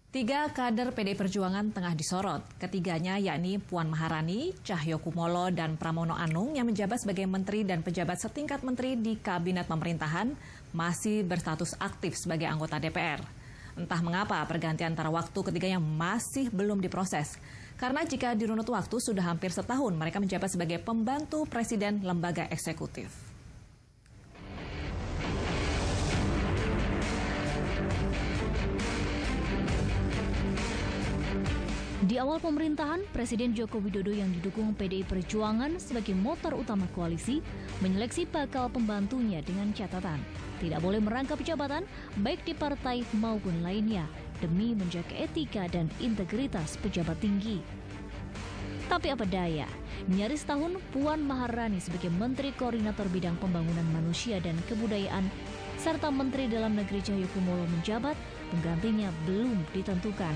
Tiga kader PDI Perjuangan tengah disorot. Ketiganya yakni Puan Maharani, Cahyokumolo, dan Pramono Anung yang menjabat sebagai menteri dan pejabat setingkat menteri di kabinet pemerintahan masih berstatus aktif sebagai anggota DPR. Entah mengapa pergantian antara waktu ketiganya masih belum diproses. Karena jika dirunut waktu sudah hampir setahun mereka menjabat sebagai pembantu presiden lembaga eksekutif. Di awal pemerintahan, Presiden Joko Widodo yang didukung PDI Perjuangan sebagai motor utama koalisi menyeleksi bakal pembantunya dengan catatan tidak boleh merangkap jabatan baik di partai maupun lainnya demi menjaga etika dan integritas pejabat tinggi. Tapi apa daya, nyaris tahun Puan Maharani sebagai Menteri Koordinator Bidang Pembangunan Manusia dan Kebudayaan serta Menteri Dalam Negeri Cahyokumolo menjabat, penggantinya belum ditentukan.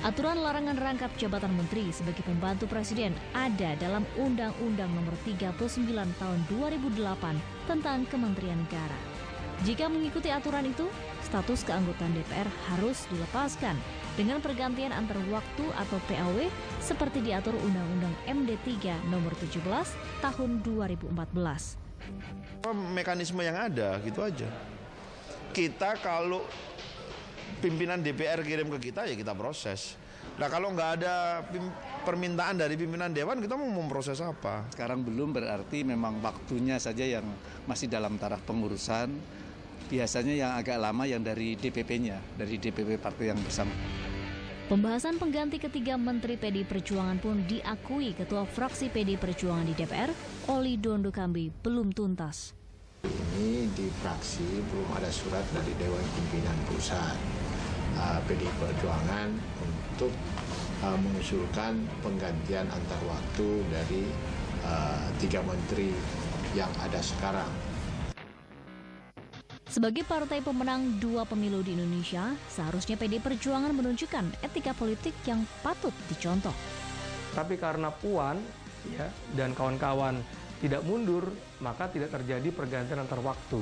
Aturan larangan rangkap jabatan menteri sebagai pembantu presiden ada dalam Undang-Undang Nomor 39 Tahun 2008 tentang Kementerian Negara. Jika mengikuti aturan itu, status keanggotaan DPR harus dilepaskan dengan pergantian antar waktu atau PAW seperti diatur Undang-Undang MD 3 Nomor 17 Tahun 2014. Mekanisme yang ada gitu aja. Kita kalau pimpinan DPR kirim ke kita, ya kita proses. Nah kalau nggak ada permintaan dari pimpinan Dewan, kita mau memproses apa? Sekarang belum, berarti memang waktunya saja yang masih dalam taraf pengurusan. Biasanya yang agak lama yang dari DPP-nya, dari DPP partai yang bersama. Pembahasan pengganti ketiga Menteri PDI Perjuangan pun diakui Ketua Fraksi PDI Perjuangan di DPR, Oli Dondo Kambi, belum tuntas. Ini di fraksi belum ada surat dari Dewan Pimpinan Pusat PDI Perjuangan untuk mengusulkan penggantian antar waktu dari tiga menteri yang ada sekarang. Sebagai partai pemenang 2 pemilu di Indonesia, seharusnya PDI Perjuangan menunjukkan etika politik yang patut dicontoh. Tapi karena Puan dan kawan-kawan tidak mundur, maka tidak terjadi pergantian antar waktu.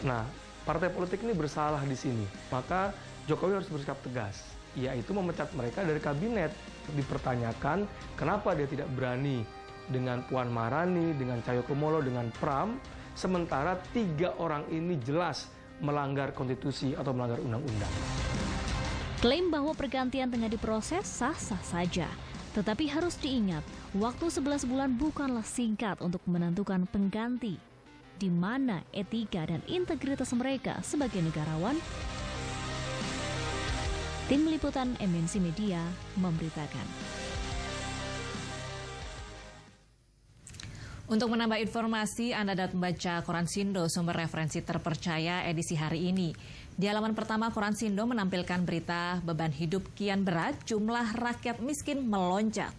Nah, partai politik ini bersalah di sini. Maka Jokowi harus bersikap tegas, yaitu memecat mereka dari kabinet. Dipertanyakan kenapa dia tidak berani dengan Puan Maharani, dengan Cahyokumolo, dengan Pram, sementara 3 orang ini jelas melanggar konstitusi atau melanggar undang-undang. Klaim bahwa pergantian tengah diproses sah-sah saja. Tetapi harus diingat, waktu 11 bulan bukanlah singkat untuk menentukan pengganti. Di mana etika dan integritas mereka sebagai negarawan? Tim Liputan MNC Media memberitakan. Untuk menambah informasi, Anda dapat membaca Koran Sindo, sumber referensi terpercaya edisi hari ini. Di halaman pertama, Koran Sindo menampilkan berita beban hidup kian berat, jumlah rakyat miskin melonjak.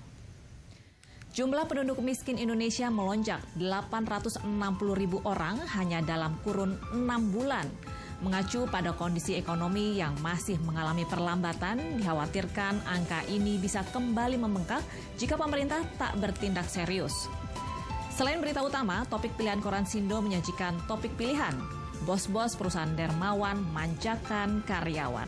Jumlah penduduk miskin Indonesia melonjak 860.000 orang hanya dalam kurun 6 bulan. Mengacu pada kondisi ekonomi yang masih mengalami perlambatan, dikhawatirkan angka ini bisa kembali membengkak jika pemerintah tak bertindak serius. Selain berita utama, topik pilihan Koran Sindo menyajikan topik pilihan. Bos-bos perusahaan dermawan manjakan karyawan.